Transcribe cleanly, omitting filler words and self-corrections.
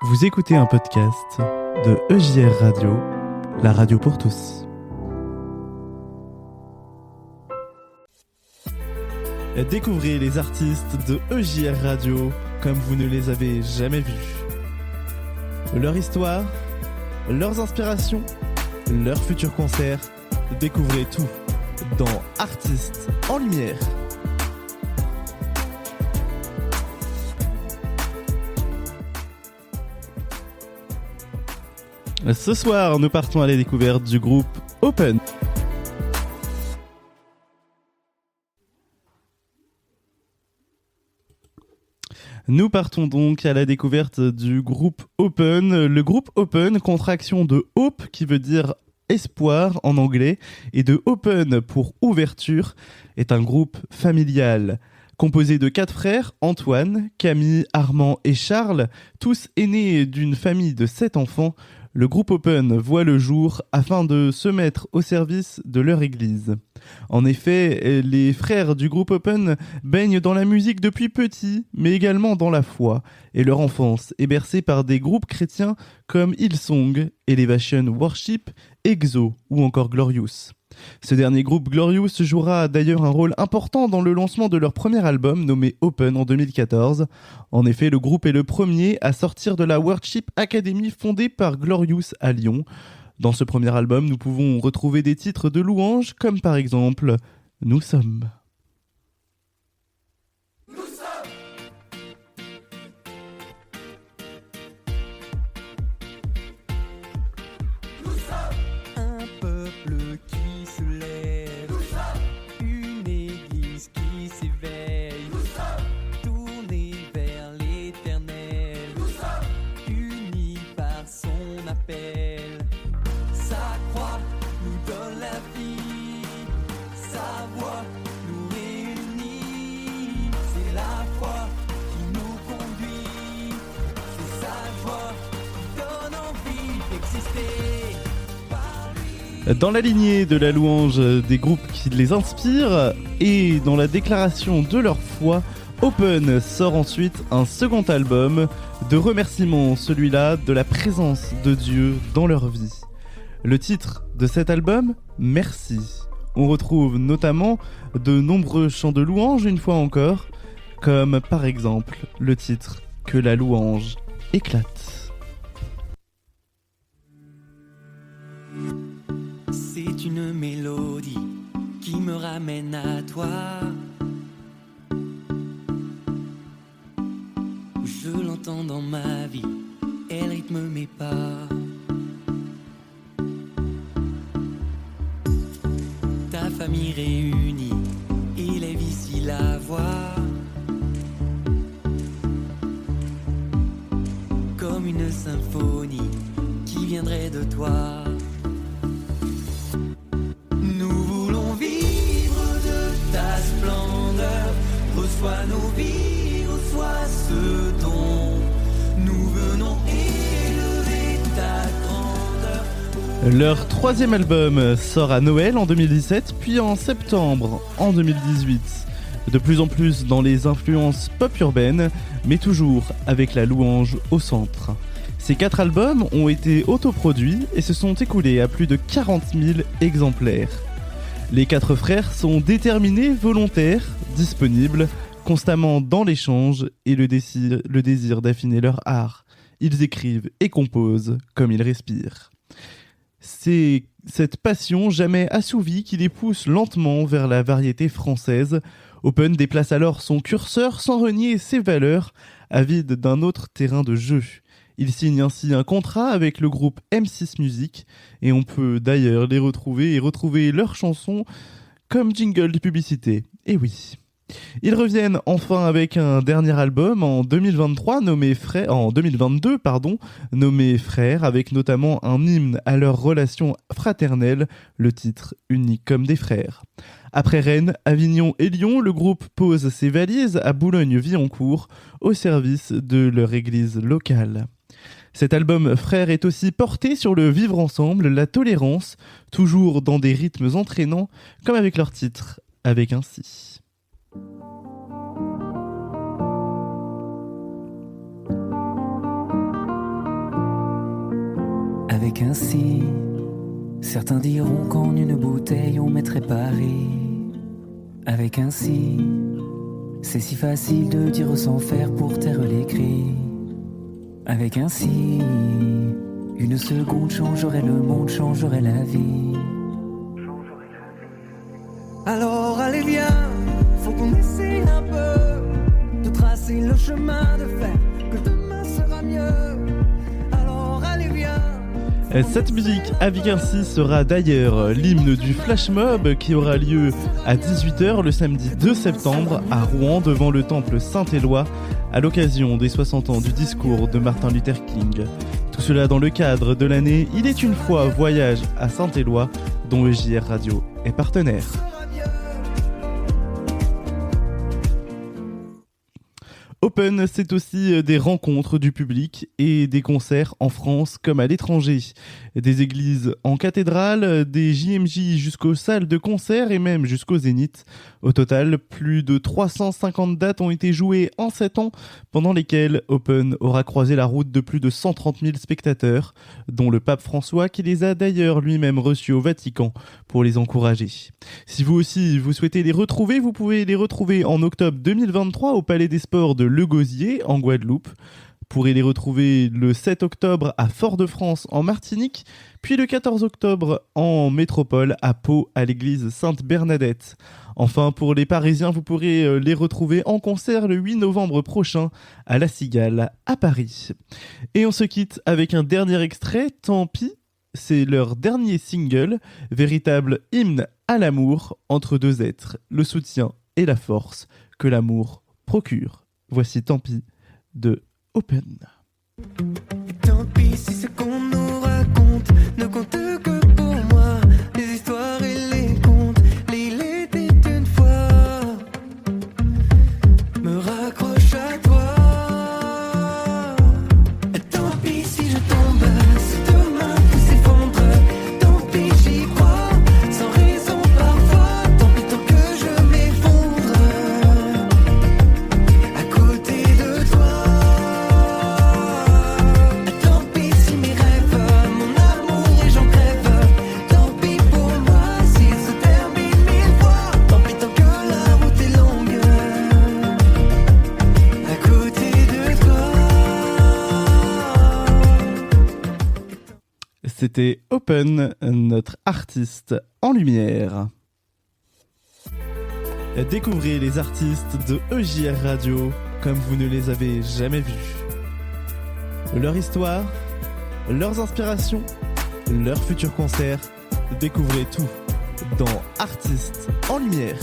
Vous écoutez un podcast de EJR Radio, la radio pour tous. Découvrez les artistes de EJR Radio comme vous ne les avez jamais vus. Leur histoire, leurs inspirations, leurs futurs concerts, découvrez tout dans Artistes en Lumière. Ce soir, nous partons à la découverte du groupe Open. Nous partons donc à la découverte du groupe Open. Le groupe Open, contraction de Hope qui veut dire espoir en anglais et de Open pour ouverture, est un groupe familial. Composé de 4 frères, Antoine, Camille, Armand et Charles, tous aînés d'une famille de 7 enfants, le groupe Open voit le jour afin de se mettre au service de leur église. En effet, les frères du groupe Open baignent dans la musique depuis petit, mais également dans la foi, et leur enfance est bercée par des groupes chrétiens comme Hillsong, Elevation Worship, EXO ou encore Glorious. Ce dernier groupe Glorious jouera d'ailleurs un rôle important dans le lancement de leur premier album nommé Open en 2014. En effet, le groupe est le premier à sortir de la Worship Academy fondée par Glorious à Lyon. Dans ce premier album, nous pouvons retrouver des titres de louanges comme par exemple « Nous sommes ». Dans la lignée de la louange des groupes qui les inspirent et dans la déclaration de leur foi, Open sort ensuite un second album de remerciements, celui-là de la présence de Dieu dans leur vie. Le titre de cet album, Merci. On retrouve notamment de nombreux chants de louange une fois encore, comme par exemple le titre Que la louange éclate. C'est une mélodie qui me ramène à toi. Je l'entends dans ma vie, elle rythme mes pas. Ta famille réunie, élève ici la voix. Comme une symphonie qui viendrait de toi. Reçois nos vies, reçois ce don. Nous venons élever ta grandeur. Leur troisième album sort à Noël en 2017, puis en septembre en 2018. De plus en plus dans les influences pop urbaines, mais toujours avec la louange au centre. Ces 4 albums ont été autoproduits et se sont écoulés à plus de 40 000 exemplaires. Les 4 frères sont déterminés, volontaires, disponibles, constamment dans l'échange et le désir d'affiner leur art. Ils écrivent et composent comme ils respirent. C'est cette passion jamais assouvie qui les pousse lentement vers la variété française. Open déplace alors son curseur sans renier ses valeurs, avide d'un autre terrain de jeu. Il signe ainsi un contrat avec le groupe M6 Music et on peut d'ailleurs les retrouver leurs chansons comme jingle de publicité. Et oui. Ils reviennent enfin avec un dernier album en 2022 nommé Frères, avec notamment un hymne à leur relation fraternelle, le titre Unis comme des frères. Après Rennes, Avignon et Lyon, le groupe pose ses valises à Boulogne-Billancourt au service de leur église locale. Cet album Frères est aussi porté sur le vivre ensemble, la tolérance, toujours dans des rythmes entraînants, comme avec leur titre, avec Ainsi. Avec un si, certains diront qu'en une bouteille on mettrait Paris. Avec un si, c'est si facile de dire sans faire pour taire les cris. Avec un si, une seconde changerait le monde, changerait la vie. Alors allez viens, faut qu'on essaye un peu de tracer le chemin de fer, que demain sera mieux. Alors allez viens. Cette musique avec un si sera d'ailleurs l'hymne du flash mob qui aura lieu à 18h le samedi 2 septembre à Rouen devant le temple Saint-Éloi à l'occasion des 60 ans du discours de Martin Luther King. Tout cela dans le cadre de l'année Il est une fois voyage à Saint-Éloi dont EJR Radio est partenaire. Open, c'est aussi des rencontres du public et des concerts en France comme à l'étranger. Des églises en cathédrale, des JMJ jusqu'aux salles de concert et même jusqu'au Zénith. Au total, plus de 350 dates ont été jouées en 7 ans, pendant lesquelles Open aura croisé la route de plus de 130 000 spectateurs, dont le pape François qui les a d'ailleurs lui-même reçus au Vatican pour les encourager. Si vous aussi vous souhaitez les retrouver, vous pouvez les retrouver en octobre 2023 au Palais des Sports de Le Gosier en Guadeloupe. Vous pourrez les retrouver le 7 octobre à Fort-de-France en Martinique, puis le 14 octobre en métropole à Pau à l'église Sainte-Bernadette. Enfin, pour les Parisiens, vous pourrez les retrouver en concert le 8 novembre prochain à La Cigale à Paris. Et on se quitte avec un dernier extrait, Tant pis, c'est leur dernier single, véritable hymne à l'amour entre deux êtres, le soutien et la force que l'amour procure. Voici Tant pis de Open. Et tant pis si ce qu'on nous raconte ne compte que pour moi. Les histoires et les contes, l'île était une fois. Me raccroche à toi. Et tant pis si je tombe, si demain tout s'effondre. Tant pis j'y crois, sans raison parfois. Tant pis tant que je m'effondre à côté de toi. Tant pis si mes rêves, mon amour et j'en crève. Tant pis pour moi s'il se termine 1000 fois. Tant pis tant que la route est longue à côté de toi. C'était Open, notre artiste en lumière. Découvrez les artistes de EJR Radio comme vous ne les avez jamais vus. Leur histoire, leurs inspirations, leurs futurs concerts, découvrez tout dans Artistes en lumière.